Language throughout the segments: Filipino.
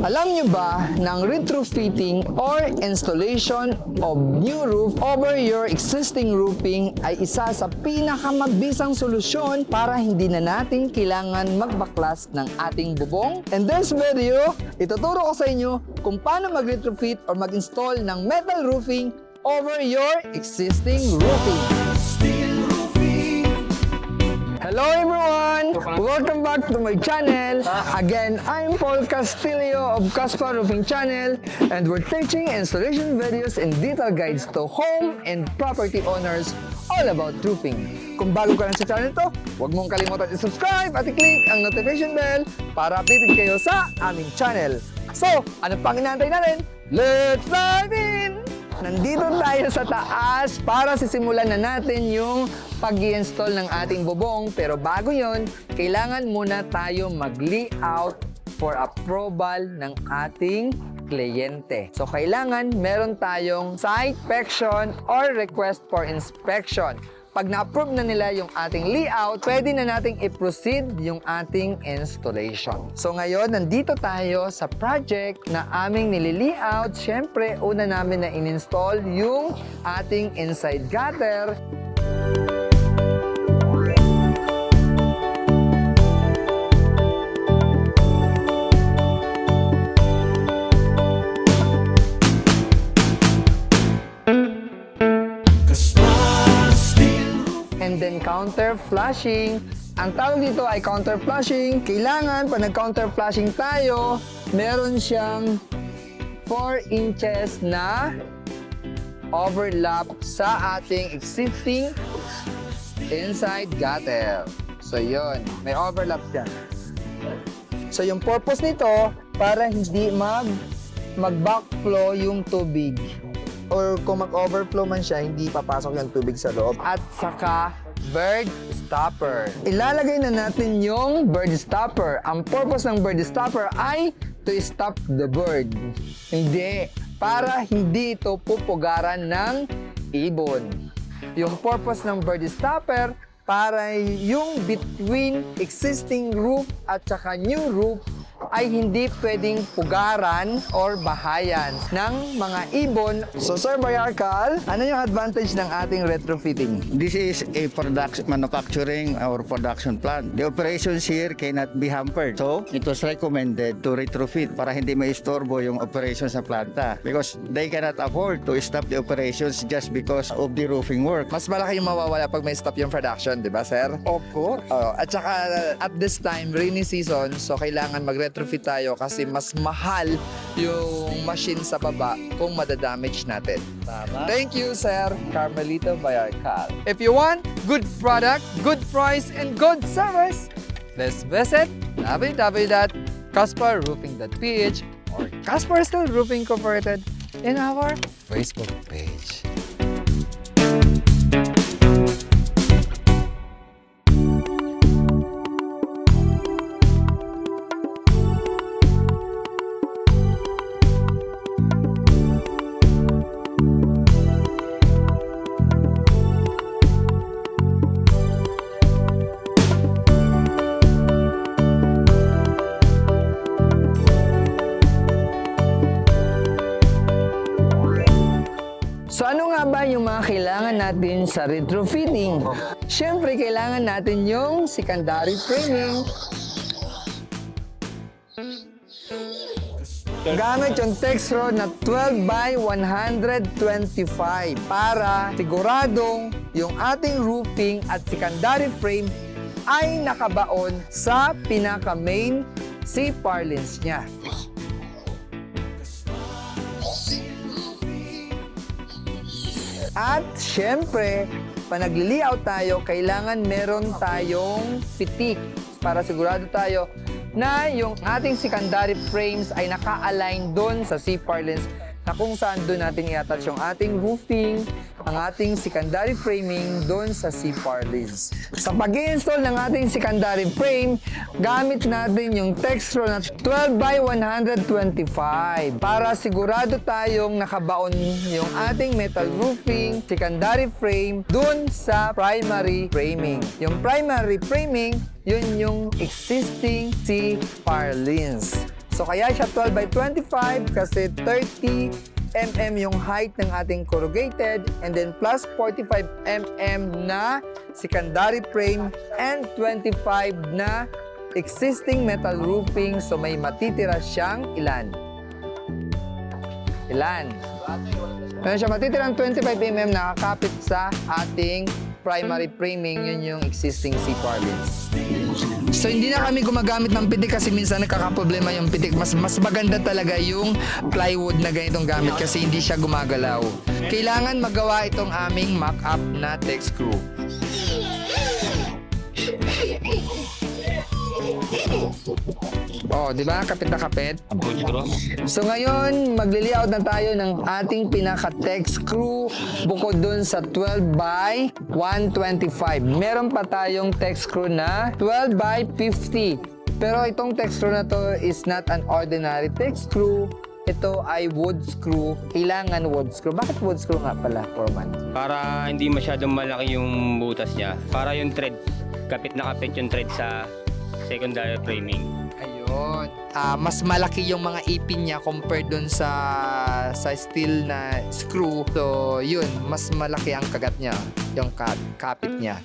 Alam nyo ba na ang retrofitting or installation of new roof over your existing roofing ay isa sa pinakamabisang solusyon para hindi na natin kailangan magbaklas ng ating bubong? In this video, ituturo ko sa inyo kung paano mag-retrofit or mag-install ng metal roofing over your existing roofing. Hello everyone! Welcome back to my channel. Again, I'm Paul Castillo of Caspar Roofing Channel, and we're teaching installation videos and detail guides to home and property owners all about roofing. Kung bago ka lang sa channel to, huwag mong kalimutan i-subscribe at i-click ang notification bell para updated kayo sa aming channel. So, ano pang inaantay natin? Let's dive in! Nandito tayo sa taas para sisimulan na natin yung pag-i-install ng ating bubong. Pero bago yon, kailangan muna tayo mag-layout for approval ng ating kliyente. So kailangan meron tayong site inspection or request for inspection. Pag na-approve na nila yung ating layout, pwede na nating i-proceed yung ating installation. So ngayon, nandito tayo sa project na aming nili-layout. Siyempre, una namin na in-install yung ating inside gutter. And then counter flushing. Ang tawag dito ay counter flushing. Kailangan pag nag-counter flushing tayo, meron siyang 4 inches na overlap sa ating existing inside gutter. So yun, may overlap dyan. So yung purpose nito, para hindi mag-backflow yung tubig. Or kung mag-overflow man siya, hindi papasok yung tubig sa loob. At saka, bird stopper. Ilalagay na natin yung bird stopper. Ang purpose ng bird stopper ay to stop the bird. Hindi. Para hindi ito pupugaran ng ibon. Yung purpose ng bird stopper, para yung between existing roof at saka new roof ay hindi pwedeng pugaran or bahayan ng mga ibon. So Sir Bayarkal, ano yung advantage ng ating retrofitting? This is a manufacturing or production plant. The operations here cannot be hampered. So, it was recommended to retrofit para hindi maistorbo yung operations sa planta because they cannot afford to stop the operations just because of the roofing work. Mas malaki yung mawawala pag may stop yung production, di ba, sir? Of course. At saka at this time, rainy season, so kailangan mag-retrofit tayo kasi mas mahal yung machine sa baba kung madadamage natin. Tama. Thank you, Sir Carmelito Bayarkal. If you want good product, good price, and good service, let's visit www.casparroofing.ph or Caspar Steel Roofing Incorporated in our Facebook page. So ano nga ba yung mga kailangan natin sa retrofitting? Siyempre, kailangan natin yung secondary framing. Gamit yung Texro na 12 by 125 para siguradong yung ating roofing at secondary frame ay nakabaon sa pinaka-main C-purlins niya. At syempre, pag nagli-layout tayo, kailangan meron tayong pitik para sigurado tayo na yung ating secondary frames ay naka-align doon sa C-purlins na kung saan doon natin i-attach yung ating roofing, ang ating secondary framing doon sa C-purlins. Sa pag-i-install ng ating secondary frame, gamit natin yung Texro na 12 by 125 para sigurado tayong nakabaon yung ating metal roofing, secondary frame doon sa primary framing. Yung primary framing, yun yung existing C-purlins. So kaya siya 12 by 25 kasi 30 mm yung height ng ating corrugated and then plus 45 mm na secondary frame and 25 na existing metal roofing. So may matitira siyang ilan? Meron siya matitirang 25 mm nakakapit sa ating primary framing. Yun yung existing C-par bins. So hindi na kami gumagamit ng pitik kasi minsan nakakaproblema yung pitik. Mas maganda talaga yung plywood na ganitong gamit kasi hindi siya gumagalaw. Kailangan magawa itong aming mock-up na text screw. Oh, di ba? Kapit na kapit. So ngayon, magli-layout na tayo ng ating pinaka-text screw bukod dun sa 12 by 125. Meron pa tayong text screw na 12 by 50. Pero itong text screw na to is not an ordinary text screw. Ito ay wood screw. Kailangan wood screw. Bakit wood screw nga pala, Foreman? Para hindi masyadong malaki yung butas niya. Para yung thread, kapit na kapit yung thread sa secondary framing. Ayun. Mas malaki yung mga ipin niya compared dun sa steel na screw. So, yun. Mas malaki ang kagat niya. Yung kapit niya.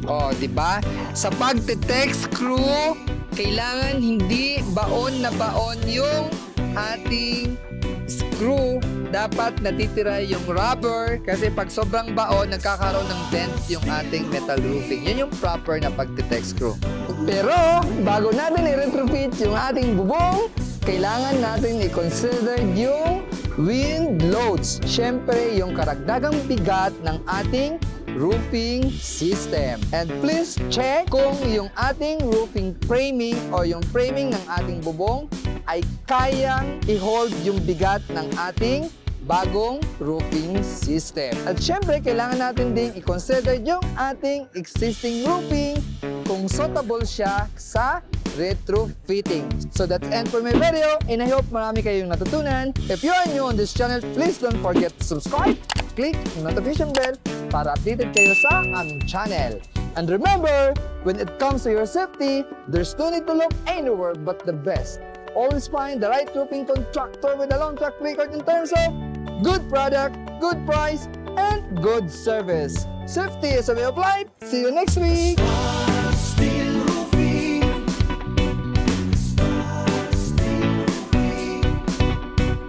Oh, di ba? Sa pagte-text screw, kailangan hindi baon na baon yung ating screw. Dapat natitira yung rubber kasi pag sobrang baon, nagkakaroon ng dent yung ating metal roofing. Yun yung proper na pagte-text screw. Pero, bago natin i-retrofit yung ating bubong, kailangan natin i-consider yung wind loads. Siyempre, yung karagdagang bigat ng ating roofing system. And please check kung yung ating roofing framing o yung framing ng ating bubong ay kayang i-hold yung bigat ng ating bagong roofing system. At syempre, kailangan natin ding i-consider yung ating existing roofing kung suitable siya sa retrofitting. So that's end for my video and I hope marami kayong natutunan. If you are new on this channel, please don't forget to subscribe, click the notification bell para updated kayo sa aming channel. And remember, when it comes to your safety, there's no need to look anywhere but the best. Always find the right roofing contractor with a long track record in terms of good product, good price, and good service. Safety is a way of life. See you next week!